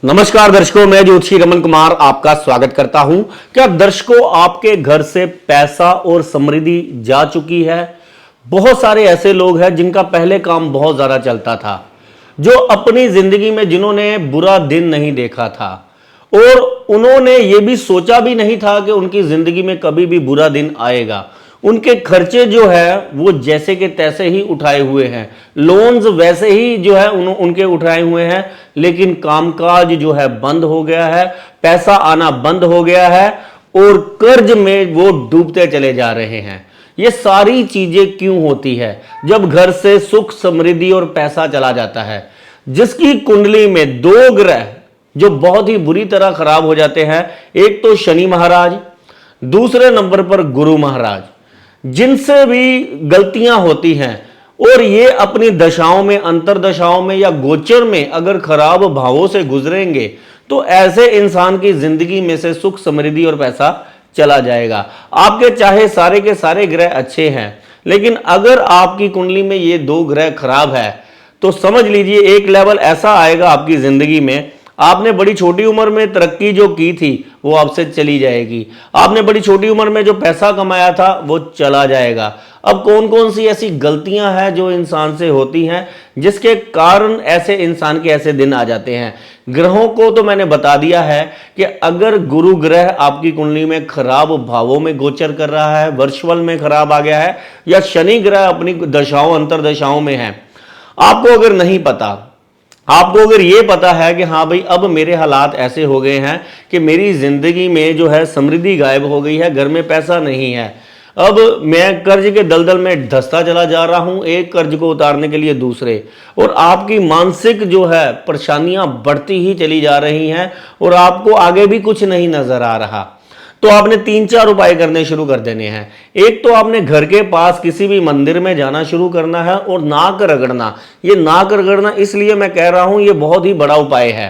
नमस्कार दर्शकों, मैं ज्योतिषी रमन कुमार आपका स्वागत करता हूं। क्या दर्शकों, आपके घर से पैसा और समृद्धि जा चुकी है? बहुत सारे ऐसे लोग हैं जिनका पहले काम बहुत ज्यादा चलता था, जो अपनी जिंदगी में जिन्होंने बुरा दिन नहीं देखा था और उन्होंने ये भी सोचा भी नहीं था कि उनकी जिंदगी में कभी भी बुरा दिन आएगा। उनके खर्चे जो है वो जैसे के तैसे ही उठाए हुए हैं, लोन्स वैसे ही जो है उनके उठाए हुए हैं, लेकिन कामकाज जो है बंद हो गया है, पैसा आना बंद हो गया है और कर्ज में वो डूबते चले जा रहे हैं। ये सारी चीजें क्यों होती है? जब घर से सुख, समृद्धि और पैसा चला जाता है। जिसकी कुंडली में दो ग्रह जो बहुत ही बुरी तरह खराब हो जाते हैं, एक तो शनि महाराज, दूसरे नंबर पर गुरु महाराज, जिनसे भी गलतियां होती हैं और ये अपनी दशाओं में, अंतरदशाओं में या गोचर में अगर खराब भावों से गुजरेंगे तो ऐसे इंसान की जिंदगी में से सुख, समृद्धि और पैसा चला जाएगा। आपके चाहे सारे के सारे ग्रह अच्छे हैं, लेकिन अगर आपकी कुंडली में ये दो ग्रह खराब है तो समझ लीजिए एक लेवल ऐसा आएगा आपकी जिंदगी में, आपने बड़ी छोटी उम्र में तरक्की जो की थी वो आपसे चली जाएगी। आपने बड़ी छोटी उम्र में जो पैसा कमाया था वो चला जाएगा। अब कौन कौन सी ऐसी गलतियां हैं जो इंसान से होती हैं जिसके कारण ऐसे इंसान के ऐसे दिन आ जाते हैं? ग्रहों को तो मैंने बता दिया है कि अगर गुरु ग्रह आपकी कुंडली में खराब भावों में गोचर कर रहा है, वर्षफल में खराब आ गया है, या शनि ग्रह अपनी दशाओं, अंतरदशाओं में है, आपको अगर नहीं पता, आपको अगर ये पता है कि हाँ भाई अब मेरे हालात ऐसे हो गए हैं कि मेरी जिंदगी में जो है समृद्धि गायब हो गई है, घर में पैसा नहीं है, अब मैं कर्ज के दलदल में धंसता चला जा रहा हूं, एक कर्ज को उतारने के लिए दूसरे, और आपकी मानसिक जो है परेशानियां बढ़ती ही चली जा रही हैं और आपको आगे भी कुछ नहीं नजर आ रहा, तो आपने 3-4 उपाय करने शुरू कर देने हैं। एक तो आपने घर के पास किसी भी मंदिर में जाना शुरू करना है और नाक रगड़ना। ये नाक रगड़ना इसलिए मैं कह रहा हूं, ये बहुत ही बड़ा उपाय है।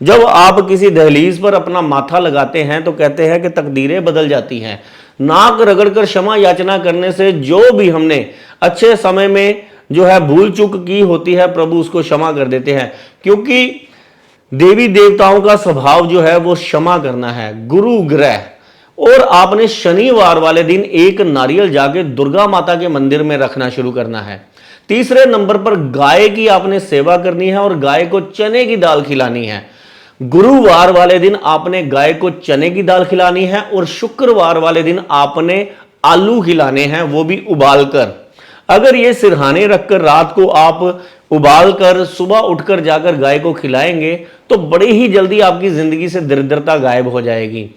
जब आप किसी दहलीज पर अपना माथा लगाते हैं तो कहते हैं कि तकदीरें बदल जाती हैं। नाक रगड़कर क्षमा याचना करने से जो भी हमने अच्छे समय में जो है भूल चूक की होती है, प्रभु उसको क्षमा कर देते हैं, क्योंकि देवी देवताओं का स्वभाव जो है वो क्षमा करना है। गुरु ग्रह, और आपने शनिवार वाले दिन एक नारियल जाके दुर्गा माता के मंदिर में रखना शुरू करना है। तीसरे नंबर पर गाय की आपने सेवा करनी है और गाय को चने की दाल खिलानी है। गुरुवार वाले दिन आपने गाय को चने की दाल खिलानी है और शुक्रवार वाले दिन आपने आलू खिलाने हैं, वो भी उबाल कर। अगर ये सिरहाने रखकर रात को आप उबाल कर सुबह उठकर जाकर गाय को खिलाएंगे तो बड़ी ही जल्दी आपकी जिंदगी से दरिद्रता गायब हो जाएगी।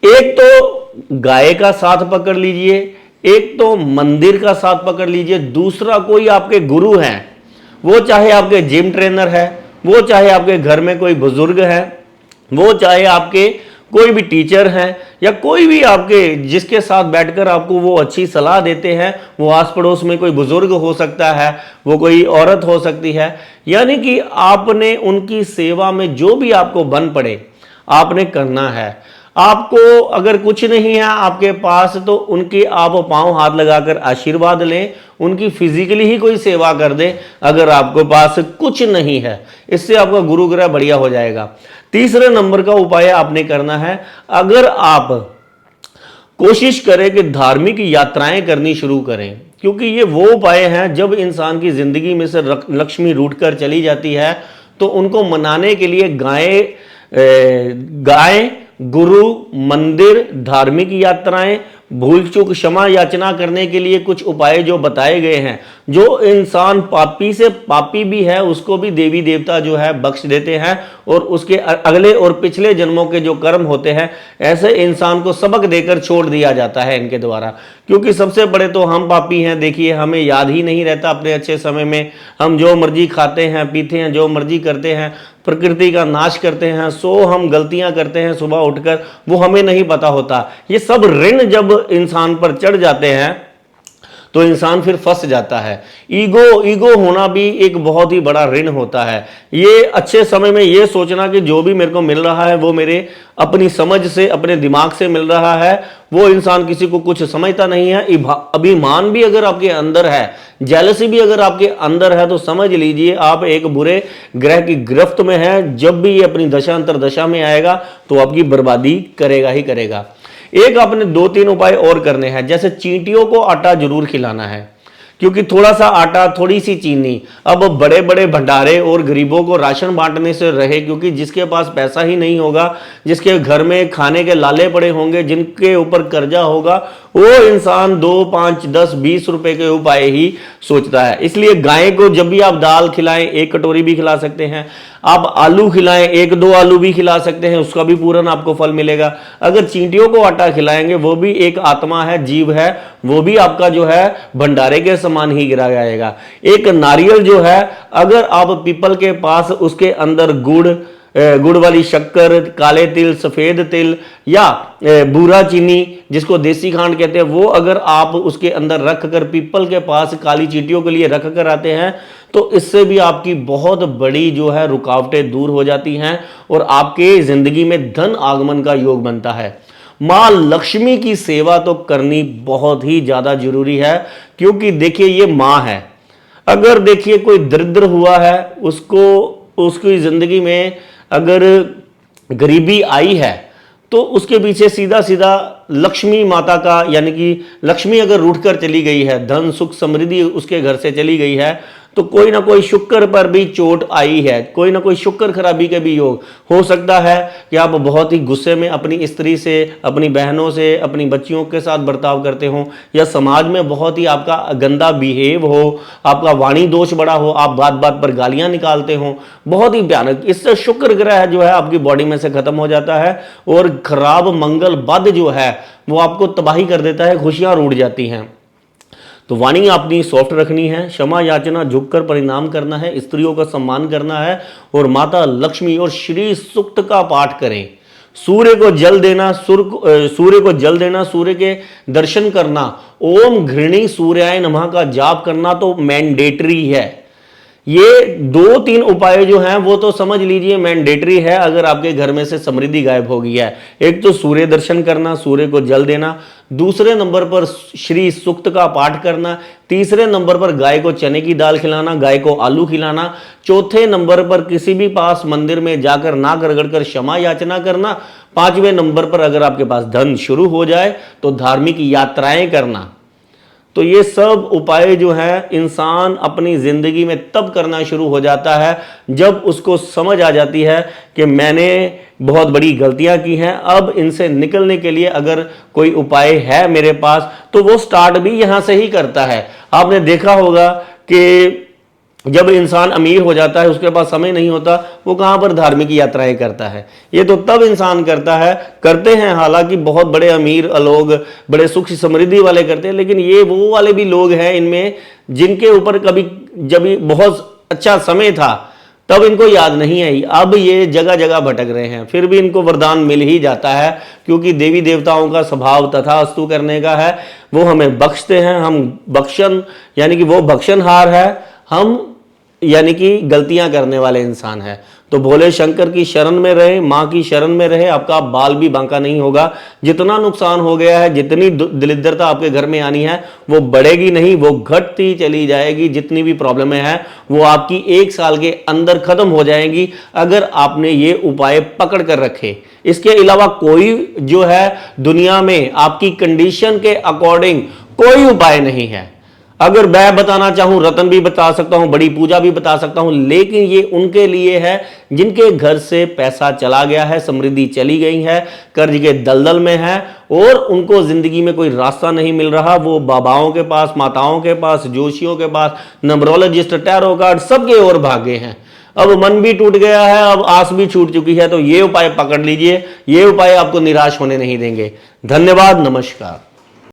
एक तो गाय का साथ पकड़ लीजिए, एक तो मंदिर का साथ पकड़ लीजिए, दूसरा कोई आपके गुरु हैं, वो चाहे आपके जिम ट्रेनर है, वो चाहे आपके घर में कोई बुजुर्ग है, वो चाहे आपके कोई भी टीचर हैं, या कोई भी आपके जिसके साथ बैठकर आपको वो अच्छी सलाह देते हैं, वो आस पड़ोस में कोई बुजुर्ग हो सकता है, वो कोई औरत हो सकती है, यानी कि आपने उनकी सेवा में जो भी आपको बन पड़े आपने करना है। आपको अगर कुछ नहीं है आपके पास तो उनके आप पांव हाथ लगाकर आशीर्वाद लें, उनकी फिजिकली ही कोई सेवा कर दे अगर आपके पास कुछ नहीं है, इससे आपका गुरु ग्रह बढ़िया हो जाएगा। तीसरे नंबर का उपाय आपने करना है, अगर आप कोशिश करें कि धार्मिक यात्राएं करनी शुरू करें, क्योंकि ये वो उपाय हैं जब इंसान की जिंदगी में से लक्ष्मी रूठ कर चली जाती है तो उनको मनाने के लिए गाय, गुरु, मंदिर, धार्मिक यात्राएं, भूल चूक क्षमा याचना करने के लिए कुछ उपाय जो बताए गए हैं। जो इंसान पापी से पापी भी है उसको भी देवी देवता जो है बख्श देते हैं और उसके अगले और पिछले जन्मों के जो कर्म होते हैं ऐसे इंसान को सबक देकर छोड़ दिया जाता है इनके द्वारा, क्योंकि सबसे बड़े तो हम पापी हैं। देखिए, हमें याद ही नहीं रहता अपने अच्छे समय में, हम जो मर्जी खाते हैं, पीते हैं, जो मर्जी करते हैं, प्रकृति का नाश करते हैं, सो हम गलतियां करते हैं सुबह उठकर, वो हमें नहीं पता होता। ये सब ऋण जब इंसान पर चढ़ जाते हैं तो इंसान फिर फंस जाता है। ईगो होना भी एक बहुत ही बड़ा ऋण होता है। ये अच्छे समय में ये सोचना कि जो भी मेरे को मिल रहा है वो मेरे अपनी समझ से, अपने दिमाग से मिल रहा है, वो इंसान किसी को कुछ समझता नहीं है। अभिमान भी अगर आपके अंदर है, जेलसी भी अगर आपके अंदर है, तो समझ लीजिए आप एक बुरे ग्रह की गिरफ्त में है। जब भी ये अपनी दशांतर दशा में आएगा तो आपकी बर्बादी करेगा ही करेगा। एक आपने 2-3 उपाय और करने हैं। जैसे चींटियों को आटा जरूर खिलाना है, क्योंकि थोड़ा सा आटा, थोड़ी सी चीनी। अब बड़े बड़े भंडारे और गरीबों को राशन बांटने से रहे, क्योंकि जिसके पास पैसा ही नहीं होगा, जिसके घर में खाने के लाले पड़े होंगे, जिनके ऊपर कर्जा होगा, वो इंसान 2, 5, 10, 20 रुपए के उपाय ही सोचता है। इसलिए गाय को जब भी आप दाल खिलाएं, 1 कटोरी भी खिला सकते हैं। आप आलू खिलाएं, 1-2 आलू भी खिला सकते हैं, उसका भी पूरन आपको फल मिलेगा। अगर चींटियों को आटा खिलाएंगे, वो भी एक आत्मा है, जीव है, वो भी आपका जो है भंडारे के समान ही गिरा जाएगा। एक नारियल जो है, अगर आप पीपल के पास उसके अंदर गुड़ वाली शक्कर, काले तिल, सफेद तिल या बूरा चीनी, जिसको देसी खांड कहते हैं, वो अगर आप उसके अंदर रख कर पीपल के पास काली चींटियों के लिए रख कर आते हैं, तो इससे भी आपकी बहुत बड़ी जो है रुकावटें दूर हो जाती हैं और आपके जिंदगी में धन आगमन का योग बनता है। मां लक्ष्मी की सेवा तो करनी बहुत ही ज्यादा जरूरी है, क्योंकि देखिए ये मां है। अगर देखिए कोई दरिद्र हुआ है, उसकी जिंदगी में अगर गरीबी आई है, तो उसके पीछे सीधा सीधा लक्ष्मी माता का, यानी कि लक्ष्मी अगर रूठ कर चली गई है, धन सुख समृद्धि उसके घर से चली गई है, तो कोई ना कोई शुक्र पर भी चोट आई है, कोई ना कोई शुक्र खराबी के भी योग हो सकता है कि आप बहुत ही गुस्से में अपनी स्त्री से, अपनी बहनों से, अपनी बच्चियों के साथ बर्ताव करते हो, या समाज में बहुत ही आपका गंदा बिहेव हो, आपका वाणी दोष बड़ा हो, आप बात बात पर गालियां निकालते हो, बहुत ही भयानक। इससे शुक्र ग्रह जो है आपकी बॉडी में से खत्म हो जाता है और खराब मंगल बद जो है वो आपको तबाही कर देता है, खुशियां रूठ जाती हैं। तो वाणी अपनी सॉफ्ट रखनी है, क्षमा याचना, झुककर परिणाम करना है, स्त्रियों का सम्मान करना है और माता लक्ष्मी और श्री सूक्त का पाठ करें। सूर्य को जल देना, सूर्य के दर्शन करना, ओम घृणी सूर्याय नमः का जाप करना तो मैंडेटरी है। ये 2-3 उपाय जो हैं वो तो समझ लीजिए मैंडेटरी है अगर आपके घर में से समृद्धि गायब हो गई है। एक तो सूर्य दर्शन करना, सूर्य को जल देना, दूसरे नंबर पर श्री सूक्त का पाठ करना, तीसरे नंबर पर गाय को चने की दाल खिलाना, गाय को आलू खिलाना, चौथे नंबर पर किसी भी पास मंदिर में जाकर नाक रगड़ कर क्षमा याचना करना, 5वें नंबर पर अगर आपके पास धन शुरू हो जाए तो धार्मिक यात्राएं करना। तो ये सब उपाय जो है इंसान अपनी जिंदगी में तब करना शुरू हो जाता है जब उसको समझ आ जाती है कि मैंने बहुत बड़ी गलतियां की हैं, अब इनसे निकलने के लिए अगर कोई उपाय है मेरे पास, तो वो स्टार्ट भी यहां से ही करता है। आपने देखा होगा कि जब इंसान अमीर हो जाता है, उसके पास समय नहीं होता, वो कहां पर धार्मिक यात्राएं करता है। ये तो तब इंसान करते हैं, हालांकि बहुत बड़े अमीर लोग, बड़े सुख समृद्धि वाले करते हैं, लेकिन ये वो वाले भी लोग हैं इनमें जिनके ऊपर कभी जब बहुत अच्छा समय था तब इनको याद नहीं आई, अब ये जगह जगह भटक रहे हैं, फिर भी इनको वरदान मिल ही जाता है, क्योंकि देवी देवताओं का स्वभाव तथास्तु करने का है। वो हमें बख्शते हैं, हम बख्शन यानी कि वो बख्शनहार है, हम यानी कि गलतियां करने वाले इंसान है। तो भोले शंकर की शरण में रहे, मां की शरण में रहे, आपका बाल भी बांका नहीं होगा। जितना नुकसान हो गया है, जितनी दरिद्रता आपके घर में आनी है, वो बढ़ेगी नहीं, वो घटती चली जाएगी। जितनी भी प्रॉब्लमें हैं वो आपकी 1 साल के अंदर खत्म हो जाएंगी अगर आपने ये उपाय पकड़ कर रखे। इसके अलावा कोई जो है दुनिया में आपकी कंडीशन के अकॉर्डिंग कोई उपाय नहीं है। अगर मैं बताना चाहूं, रतन भी बता सकता हूं, बड़ी पूजा भी बता सकता हूं, लेकिन ये उनके लिए है जिनके घर से पैसा चला गया है, समृद्धि चली गई है, कर्ज के दलदल में है और उनको जिंदगी में कोई रास्ता नहीं मिल रहा। वो बाबाओं के पास, माताओं के पास, जोशियों के पास, नंबरोलॉजिस्ट, टैरो कार्ड, सबके ओर भागे हैं। अब मन भी टूट गया है, अब आस भी छूट चुकी है। तो ये उपाय पकड़ लीजिए, ये उपाय आपको निराश होने नहीं देंगे। धन्यवाद, नमस्कार।